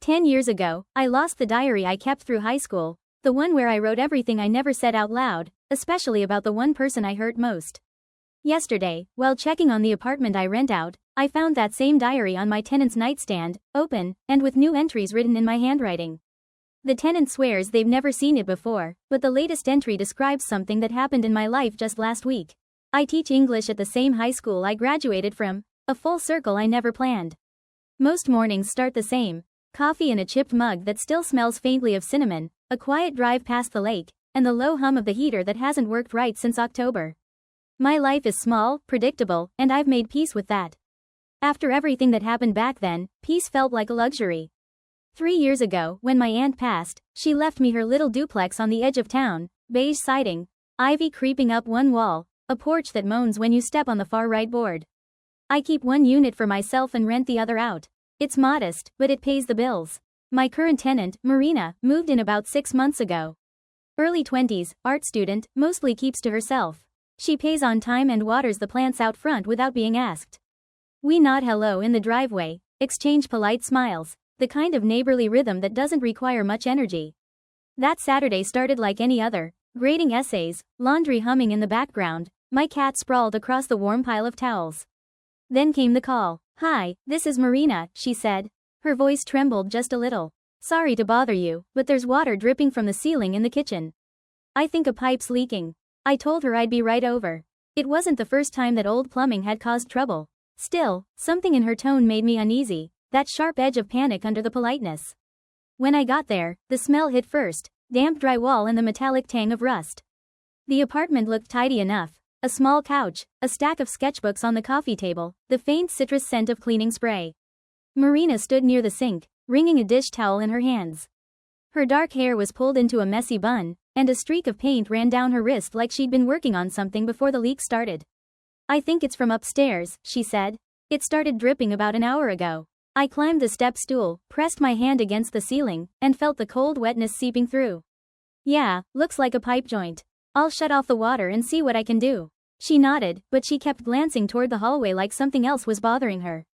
10 years ago, I lost the diary I kept through high school, the one where I wrote everything I never said out loud, especially about the one person I hurt most. Yesterday, while checking on the apartment I rent out, I found that same diary on my tenant's nightstand, open, and with new entries written in my handwriting. The tenant swears they've never seen it before, but the latest entry describes something that happened in my life just last week. I teach English at the same high school I graduated from, a full circle I never planned. Most mornings start the same: coffee in a chipped mug that still smells faintly of cinnamon, a quiet drive past the lake, and the low hum of the heater that hasn't worked right since October. My life is small, predictable, and I've made peace with that. After everything that happened back then, peace felt like a luxury. 3 years ago, when my aunt passed, she left me her little duplex on the edge of town, beige siding, ivy creeping up one wall, a porch that moans when you step on the far right board. I keep one unit for myself and rent the other out. It's modest, but it pays the bills. My current tenant, Marina, moved in about 6 months ago. Early 20s, art student, mostly keeps to herself. She pays on time and waters the plants out front without being asked. We nod hello in the driveway, exchange polite smiles, the kind of neighborly rhythm that doesn't require much energy. That Saturday started like any other, grading essays, laundry humming in the background, my cat sprawled across the warm pile of towels. Then came the call. "Hi, this is Marina," she said. Her voice trembled just a little. "Sorry to bother you, but there's water dripping from the ceiling in the kitchen. I think a pipe's leaking." I told her I'd be right over. It wasn't the first time that old plumbing had caused trouble. Still, something in her tone made me uneasy, that sharp edge of panic under the politeness. When I got there, the smell hit first, damp drywall and the metallic tang of rust. The apartment looked tidy enough. A small couch, a stack of sketchbooks on the coffee table, the faint citrus scent of cleaning spray. Marina stood near the sink, wringing a dish towel in her hands. Her dark hair was pulled into a messy bun, and a streak of paint ran down her wrist like she'd been working on something before the leak started. "I think it's from upstairs," she said. "It started dripping about an hour ago." I climbed the step stool, pressed my hand against the ceiling, and felt the cold wetness seeping through. "Yeah, looks like a pipe joint. I'll shut off the water and see what I can do." She nodded, but she kept glancing toward the hallway like something else was bothering her.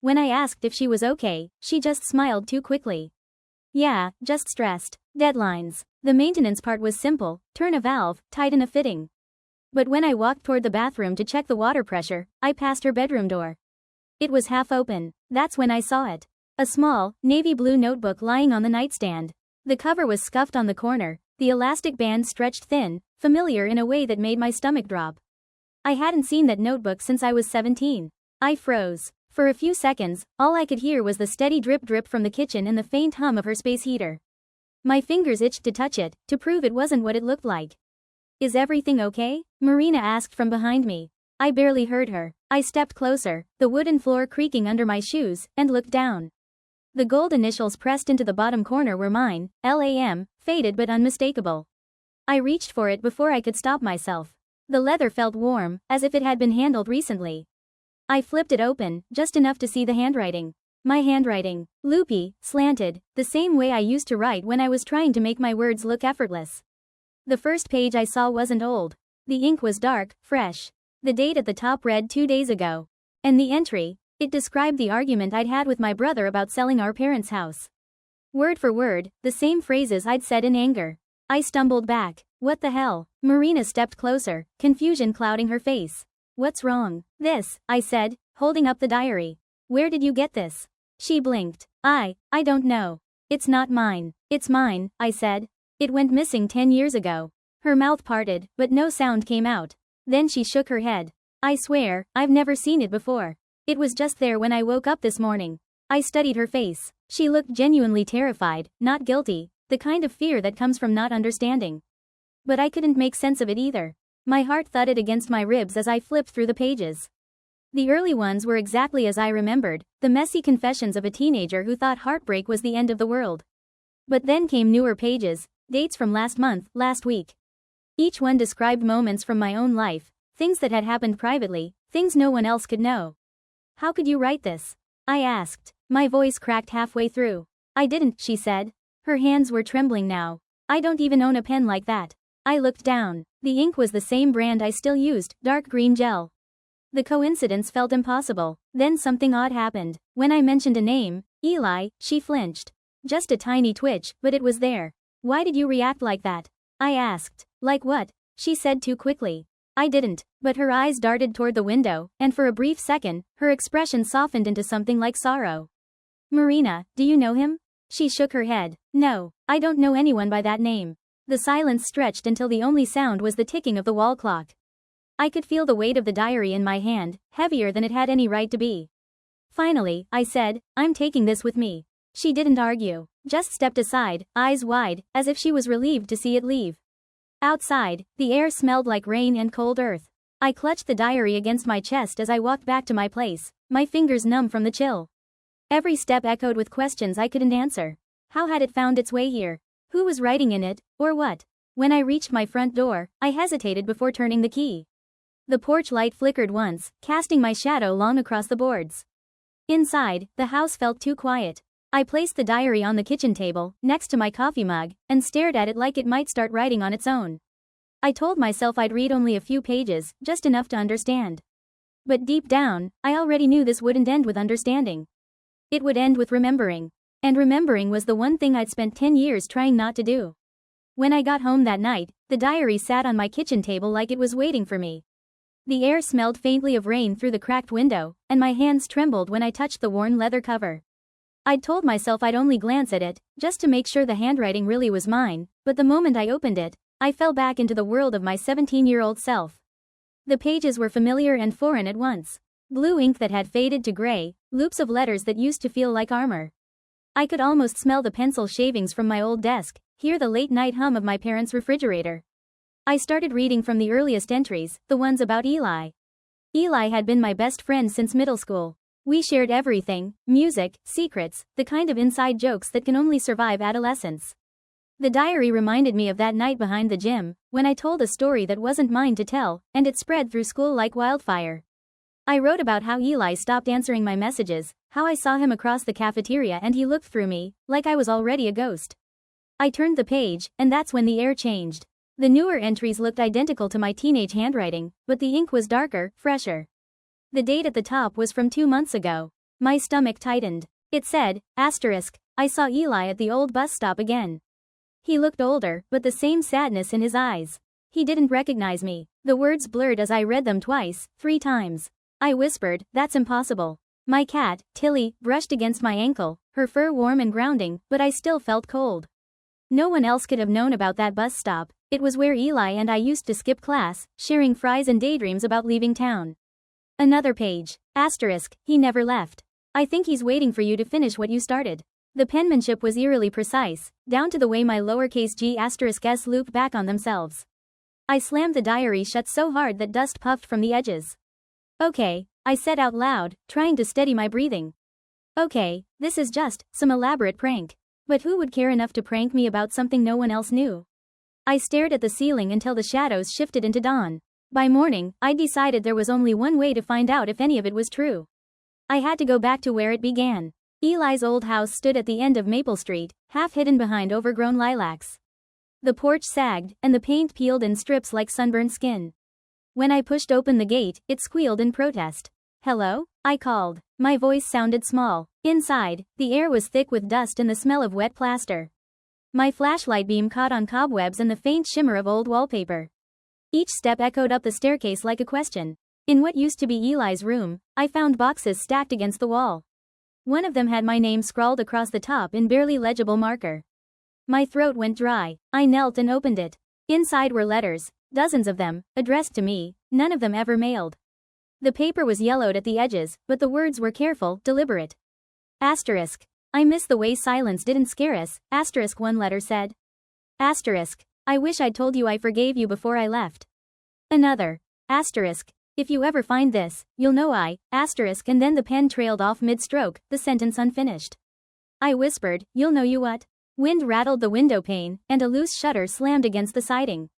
When I asked if she was okay, she just smiled too quickly. "Yeah, just stressed. Deadlines." The maintenance part was simple: turn a valve, tighten a fitting. But when I walked toward the bathroom to check the water pressure, I passed her bedroom door. It was half open. That's when I saw it. A small, navy blue notebook lying on the nightstand. The cover was scuffed on the corner, the elastic band stretched thin, familiar in a way that made my stomach drop. I hadn't seen that notebook since I was 17. I froze. For a few seconds, all I could hear was the steady drip from the kitchen and the faint hum of her space heater. My fingers itched to touch it, to prove it wasn't what it looked like. "Is everything okay?" Marina asked from behind me. I barely heard her. I stepped closer, the wooden floor creaking under my shoes, and looked down. The gold initials pressed into the bottom corner were mine, LAM, faded but unmistakable. I reached for it before I could stop myself. The leather felt warm, as if it had been handled recently. I flipped it open, just enough to see the handwriting. My handwriting. Loopy, slanted, the same way I used to write when I was trying to make my words look effortless. The first page I saw wasn't old. The ink was dark, fresh. The date at the top read 2 days ago. And the entry, it described the argument I'd had with my brother about selling our parents' house. Word for word, the same phrases I'd said in anger. I stumbled back. "What the hell?" Marina stepped closer, confusion clouding her face. "What's wrong?" "This," I said, holding up the diary. "Where did you get this?" She blinked. I don't know. "It's not mine." "It's mine," I said. "It went missing 10 years ago." Her mouth parted, but no sound came out. Then she shook her head. "I swear, I've never seen it before. It was just there when I woke up this morning." I studied her face. She looked genuinely terrified, not guilty, the kind of fear that comes from not understanding. But I couldn't make sense of it either. My heart thudded against my ribs as I flipped through the pages. The early ones were exactly as I remembered, the messy confessions of a teenager who thought heartbreak was the end of the world. But then came newer pages, dates from last month, last week. Each one described moments from my own life, things that had happened privately, things no one else could know. "How could you write this?" I asked. My voice cracked halfway through. "I didn't," she said. Her hands were trembling now. "I don't even own a pen like that." I looked down. The ink was the same brand I still used, dark green gel. The coincidence felt impossible. Then something odd happened. When I mentioned a name, Eli, she flinched. Just a tiny twitch, but it was there. Why did you react like that? I asked. Like what? She said too quickly. I didn't, but her eyes darted toward the window, and for a brief second, her expression softened into something like sorrow. Marina, do you know him? She shook her head. No, I don't know anyone by that name. The silence stretched until the only sound was the ticking of the wall clock. I could feel the weight of the diary in my hand, heavier than it had any right to be. Finally, I said, I'm taking this with me. She didn't argue, just stepped aside, eyes wide, as if she was relieved to see it leave. Outside, the air smelled like rain and cold earth. I clutched the diary against my chest as I walked back to my place, my fingers numb from the chill. Every step echoed with questions I couldn't answer. How had it found its way here? Who was writing in it, or what? When I reached my front door, I hesitated before turning the key. The porch light flickered once, casting my shadow long across the boards. Inside, the house felt too quiet. I placed the diary on the kitchen table, next to my coffee mug, and stared at it like it might start writing on its own. I told myself I'd read only a few pages, just enough to understand. But deep down, I already knew this wouldn't end with understanding. It would end with remembering. And remembering was the one thing I'd spent 10 years trying not to do. When I got home that night, the diary sat on my kitchen table like it was waiting for me. The air smelled faintly of rain through the cracked window, and my hands trembled when I touched the worn leather cover. I'd told myself I'd only glance at it, just to make sure the handwriting really was mine, but the moment I opened it, I fell back into the world of my 17-year-old self. The pages were familiar and foreign at once. Blue ink that had faded to gray, loops of letters that used to feel like armor. I could almost smell the pencil shavings from my old desk, hear the late-night hum of my parents' refrigerator. I started reading from the earliest entries, the ones about Eli. Eli had been my best friend since middle school. We shared everything, music, secrets, the kind of inside jokes that can only survive adolescence. The diary reminded me of that night behind the gym, when I told a story that wasn't mine to tell, and it spread through school like wildfire. I wrote about how Eli stopped answering my messages, how I saw him across the cafeteria and he looked through me, like I was already a ghost. I turned the page, and that's when the air changed. The newer entries looked identical to my teenage handwriting, but the ink was darker, fresher. The date at the top was from 2 months ago. My stomach tightened. It said, asterisk, I saw Eli at the old bus stop again. He looked older, but the same sadness in his eyes. He didn't recognize me. The words blurred as I read them twice, 3 times. I whispered, that's impossible. My cat, Tilly, brushed against my ankle, her fur warm and grounding, but I still felt cold. No one else could have known about that bus stop. It was where Eli and I used to skip class, sharing fries and daydreams about leaving town. Another page. Asterisk, he never left. I think he's waiting for you to finish what you started. The penmanship was eerily precise, down to the way my lowercase g *s looped back on themselves. I slammed the diary shut so hard that dust puffed from the edges. Okay, I said out loud, trying to steady my breathing. Okay, this is just some elaborate prank. But who would care enough to prank me about something no one else knew? I stared at the ceiling until the shadows shifted into dawn. By morning, I decided there was only one way to find out if any of it was true. I had to go back to where it began. Eli's old house stood at the end of Maple Street, half hidden behind overgrown lilacs. The porch sagged, and the paint peeled in strips like sunburned skin. When I pushed open the gate, it squealed in protest. Hello? I called. My voice sounded small. Inside, the air was thick with dust and the smell of wet plaster. My flashlight beam caught on cobwebs and the faint shimmer of old wallpaper. Each step echoed up the staircase like a question. In what used to be Eli's room, I found boxes stacked against the wall. One of them had my name scrawled across the top in barely legible marker. My throat went dry. I knelt and opened it. Inside were letters, dozens of them, addressed to me, none of them ever mailed. The paper was yellowed at the edges, but the words were careful, deliberate. Asterisk. I miss the way silence didn't scare us, asterisk one letter said. Asterisk. I wish I'd told you I forgave you before I left. Another. Asterisk. If you ever find this, you'll know I, asterisk, and then the pen trailed off mid-stroke, the sentence unfinished. I whispered, you'll know you what? Wind rattled the window pane, and a loose shutter slammed against the siding.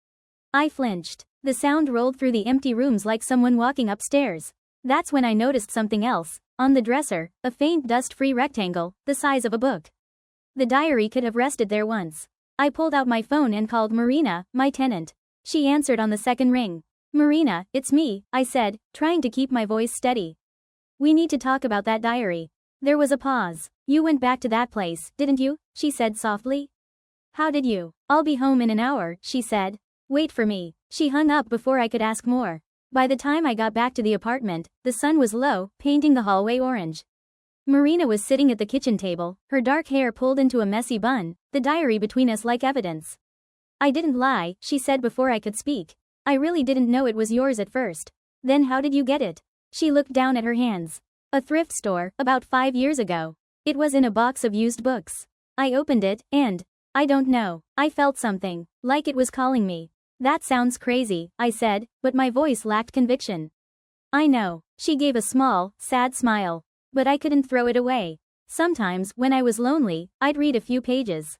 I flinched. The sound rolled through the empty rooms like someone walking upstairs. That's when I noticed something else. On the dresser, a faint dust-free rectangle, the size of a book. The diary could have rested there once. I pulled out my phone and called Marina, my tenant. She answered on the second ring. Marina, it's me, I said, trying to keep my voice steady. We need to talk about that diary. There was a pause. You went back to that place, didn't you? She said softly. How did you? I'll be home in an hour, she said. Wait for me. She hung up before I could ask more. By the time I got back to the apartment, the sun was low, painting the hallway orange. Marina was sitting at the kitchen table, her dark hair pulled into a messy bun, the diary between us like evidence. I didn't lie, she said before I could speak. I really didn't know it was yours at first. Then how did you get it? She looked down at her hands. A thrift store, about 5 years ago. It was in a box of used books. I opened it, and I don't know, I felt something, like it was calling me. That sounds crazy, I said, but my voice lacked conviction. I know. She gave a small, sad smile. But I couldn't throw it away. Sometimes, when I was lonely, I'd read a few pages.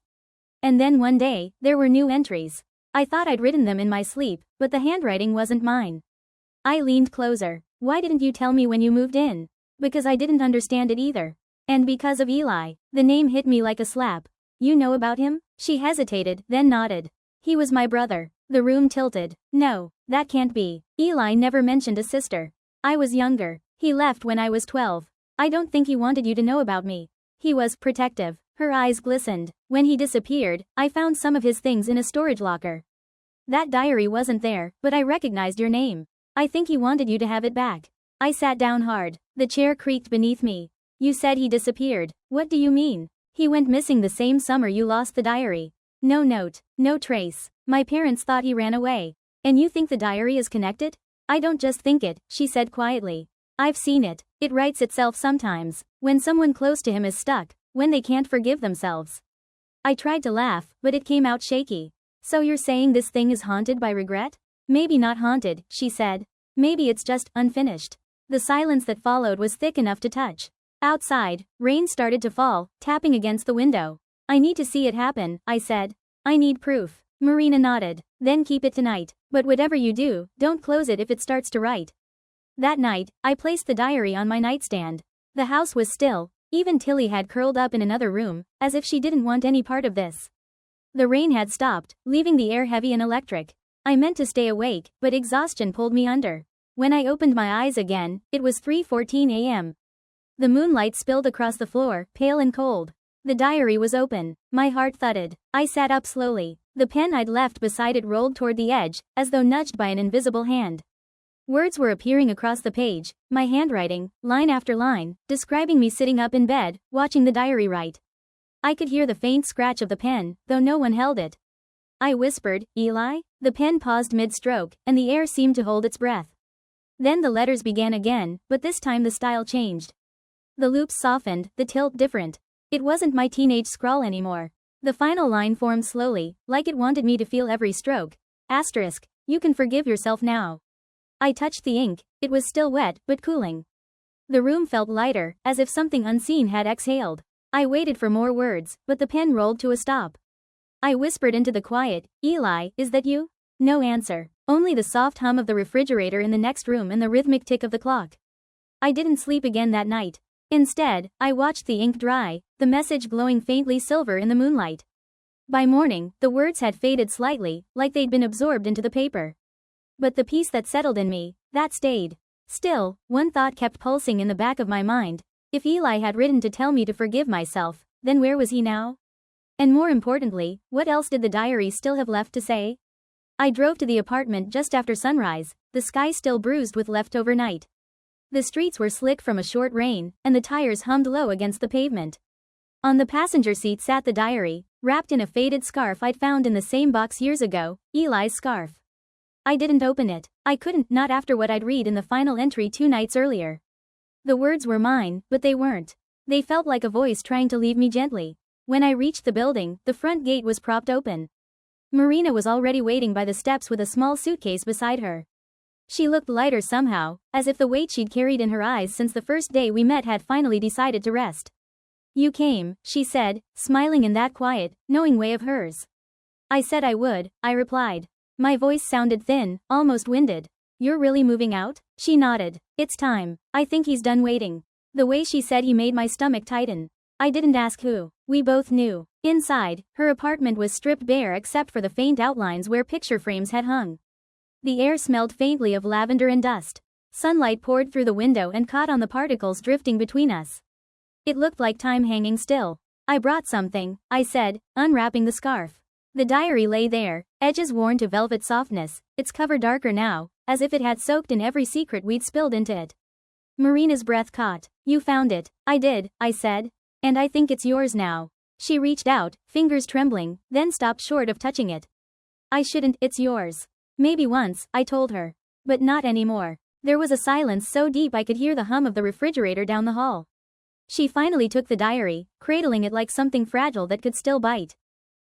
And then one day, there were new entries. I thought I'd written them in my sleep, but the handwriting wasn't mine. I leaned closer. Why didn't you tell me when you moved in? Because I didn't understand it either. And because of Eli. The name hit me like a slap. You know about him? She hesitated, then nodded. He was my brother. The room tilted. No, that can't be. Eli never mentioned a sister. I was younger. He left when I was 12. I don't think he wanted you to know about me. He was protective. Her eyes glistened. When he disappeared, I found some of his things in a storage locker. That diary wasn't there, but I recognized your name. I think he wanted you to have it back. I sat down hard. The chair creaked beneath me. You said he disappeared. What do you mean? He went missing the same summer you lost the diary. No note, no trace. My parents thought he ran away. And you think the diary is connected? I don't just think it, she said quietly. I've seen it. It writes itself sometimes, when someone close to him is stuck, when they can't forgive themselves. I tried to laugh, but it came out shaky. So you're saying this thing is haunted by regret? Maybe not haunted, she said. Maybe it's just unfinished. The silence that followed was thick enough to touch. Outside, rain started to fall, tapping against the window. I need to see it happen, I said. I need proof. Marina nodded. Then keep it tonight. But whatever you do, don't close it if it starts to write. That night, I placed the diary on my nightstand. The house was still. Even Tilly had curled up in another room, as if she didn't want any part of this. The rain had stopped, leaving the air heavy and electric. I meant to stay awake, but exhaustion pulled me under. When I opened my eyes again, it was 3:14 a.m. The moonlight spilled across the floor, pale and cold. The diary was open. My heart thudded. I sat up slowly. The pen I'd left beside it rolled toward the edge, as though nudged by an invisible hand. Words were appearing across the page, my handwriting, line after line, describing me sitting up in bed, watching the diary write. I could hear the faint scratch of the pen, though no one held it. I whispered, Eli? The pen paused mid-stroke, and the air seemed to hold its breath. Then the letters began again, but this time the style changed. The loops softened, the tilt different. It wasn't my teenage scrawl anymore. The final line formed slowly, like it wanted me to feel every stroke. Asterisk, you can forgive yourself now. I touched the ink. It was still wet, but cooling. The room felt lighter, as if something unseen had exhaled. I waited for more words, but the pen rolled to a stop. I whispered into the quiet, Eli, is that you? No answer. Only the soft hum of the refrigerator in the next room and the rhythmic tick of the clock. I didn't sleep again that night. Instead, I watched the ink dry, the message glowing faintly silver in the moonlight. By morning, the words had faded slightly, like they'd been absorbed into the paper. But the peace that settled in me, that stayed. Still, one thought kept pulsing in the back of my mind. If Eli had written to tell me to forgive myself, then where was he now? And more importantly, what else did the diary still have left to say? I drove to the apartment just after sunrise, the sky still bruised with leftover night. The streets were slick from a short rain, and the tires hummed low against the pavement. On the passenger seat sat the diary, wrapped in a faded scarf I'd found in the same box years ago, Eli's scarf. I didn't open it. I couldn't, not after what I'd read in the final entry 2 nights earlier. The words were mine, but they weren't. They felt like a voice trying to leave me gently. When I reached the building, the front gate was propped open. Marina was already waiting by the steps with a small suitcase beside her. She looked lighter somehow, as if the weight she'd carried in her eyes since the first day we met had finally decided to rest. You came, she said, smiling in that quiet, knowing way of hers. I said I would, I replied. My voice sounded thin, almost winded. You're really moving out? She nodded. It's time. I think he's done waiting. The way she said he made my stomach tighten. I didn't ask who. We both knew. Inside, her apartment was stripped bare except for the faint outlines where picture frames had hung. The air smelled faintly of lavender and dust. Sunlight poured through the window and caught on the particles drifting between us. It looked like time hanging still. I brought something, I said, unwrapping the scarf. The diary lay there, edges worn to velvet softness, its cover darker now, as if it had soaked in every secret we'd spilled into it. Marina's breath caught. You found it. I did, I said. And I think it's yours now. She reached out, fingers trembling, then stopped short of touching it. I shouldn't, it's yours. Maybe once, I told her. But not anymore. There was a silence so deep I could hear the hum of the refrigerator down the hall. She finally took the diary, cradling it like something fragile that could still bite.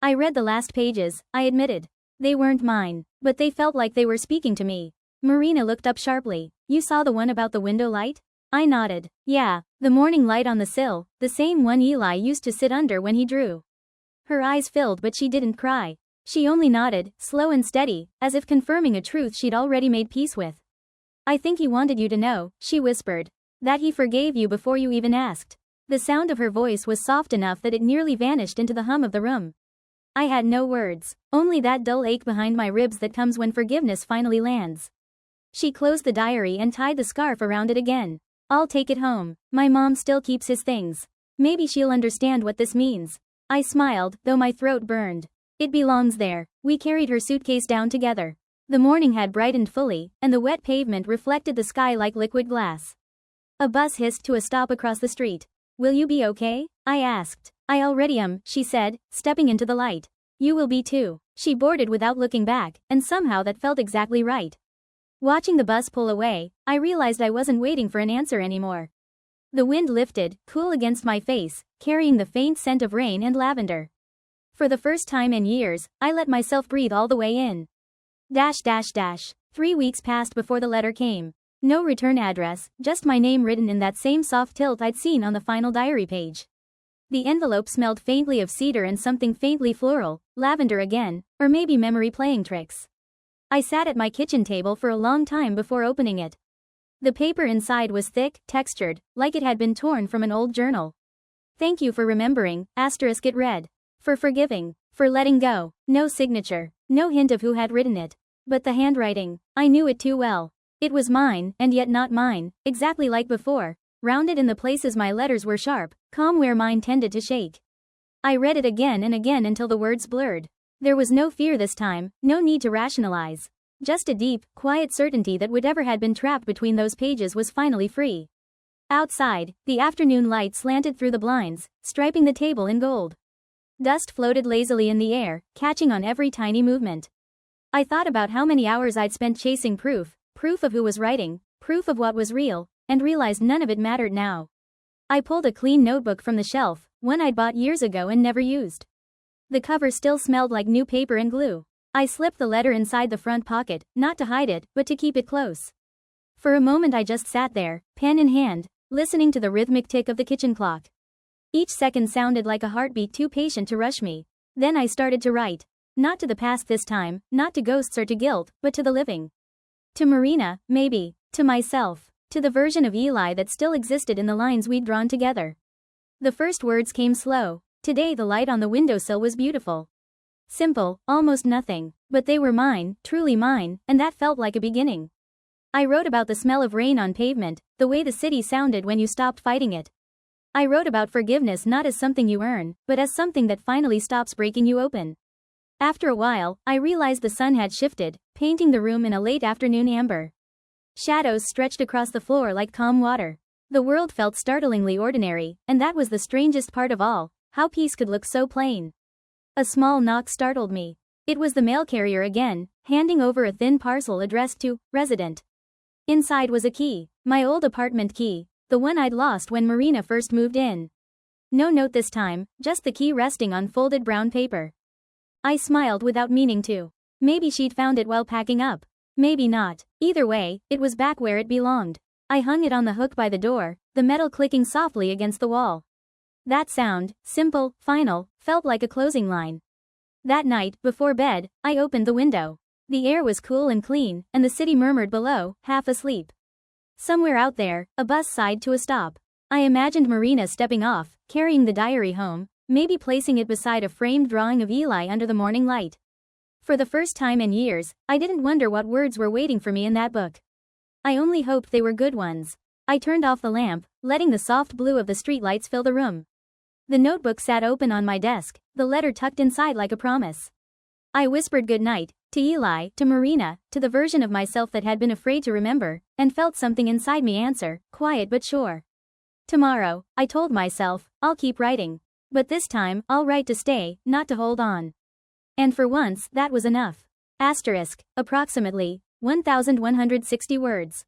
I read the last pages, I admitted. They weren't mine, but they felt like they were speaking to me. Marina looked up sharply. You saw the one about the window light? I nodded. Yeah, the morning light on the sill, the same one Eli used to sit under when he drew. Her eyes filled but she didn't cry. She only nodded, slow and steady, as if confirming a truth she'd already made peace with. I think he wanted you to know, she whispered. That he forgave you before you even asked. The sound of her voice was soft enough that it nearly vanished into the hum of the room. I had no words, only that dull ache behind my ribs that comes when forgiveness finally lands. She closed the diary and tied the scarf around it again. I'll take it home. My mom still keeps his things. Maybe she'll understand what this means. I smiled, though my throat burned. It belongs there. We carried her suitcase down together. The morning had brightened fully, and the wet pavement reflected the sky like liquid glass. A bus hissed to a stop across the street. Will you be okay? I asked. I already am, she said, stepping into the light. You will be too. She boarded without looking back, and somehow that felt exactly right. Watching the bus pull away, I realized I wasn't waiting for an answer anymore. The wind lifted, cool against my face, carrying the faint scent of rain and lavender. For the first time in years, I let myself breathe all the way in. 3 weeks passed before the letter came. No return address, just my name written in that same soft tilt I'd seen on the final diary page. The envelope smelled faintly of cedar and something faintly floral, lavender again, or maybe memory playing tricks. I sat at my kitchen table for a long time before opening it. The paper inside was thick, textured, like it had been torn from an old journal. Thank you for remembering, asterisk it read. For forgiving, for letting go. No signature, no hint of who had written it. But the handwriting, I knew it too well. It was mine, and yet not mine, exactly like before, rounded in the places my letters were sharp, calm where mine tended to shake. I read it again and again until the words blurred. There was no fear this time, no need to rationalize. Just a deep, quiet certainty that whatever had been trapped between those pages was finally free. Outside, the afternoon light slanted through the blinds, striping the table in gold. Dust floated lazily in the air, catching on every tiny movement. I thought about how many hours I'd spent chasing proof of who was writing, proof of what was real, and realized none of it mattered now. I pulled a clean notebook from the shelf, one I'd bought years ago and never used. The cover still smelled like new paper and glue. I slipped the letter inside the front pocket, not to hide it, but to keep it close. For a moment I just sat there, pen in hand, listening to the rhythmic tick of the kitchen clock. Each second sounded like a heartbeat too patient to rush me. Then I started to write. Not to the past this time, not to ghosts or to guilt, but to the living. To Marina, maybe. To myself. To the version of Eli that still existed in the lines we'd drawn together. The first words came slow. Today the light on the windowsill was beautiful. Simple, almost nothing. But they were mine, truly mine, and that felt like a beginning. I wrote about the smell of rain on pavement, the way the city sounded when you stopped fighting it. I wrote about forgiveness not as something you earn, but as something that finally stops breaking you open. After a while, I realized the sun had shifted, painting the room in a late afternoon amber. Shadows stretched across the floor like calm water. The world felt startlingly ordinary, and that was the strangest part of all, how peace could look so plain. A small knock startled me. It was the mail carrier again, handing over a thin parcel addressed to Resident. Inside was a key, my old apartment key, the one I'd lost when Marina first moved in. No note this time, just the key resting on folded brown paper. I smiled without meaning to. Maybe she'd found it while packing up. Maybe not. Either way, it was back where it belonged. I hung it on the hook by the door, the metal clicking softly against the wall. That sound, simple, final, felt like a closing line. That night, before bed, I opened the window. The air was cool and clean, and the city murmured below, half asleep. Somewhere out there, a bus sighed to a stop. I imagined Marina stepping off, carrying the diary home, maybe placing it beside a framed drawing of Eli under the morning light. For the first time in years, I didn't wonder what words were waiting for me in that book. I only hoped they were good ones. I turned off the lamp, letting the soft blue of the streetlights fill the room. The notebook sat open on my desk, the letter tucked inside like a promise. I whispered goodnight, to Eli, to Marina, to the version of myself that had been afraid to remember, and felt something inside me answer, quiet but sure. Tomorrow, I told myself, I'll keep writing. But this time, I'll write to stay, not to hold on. And for once, that was enough. Asterisk, approximately 1,160 words.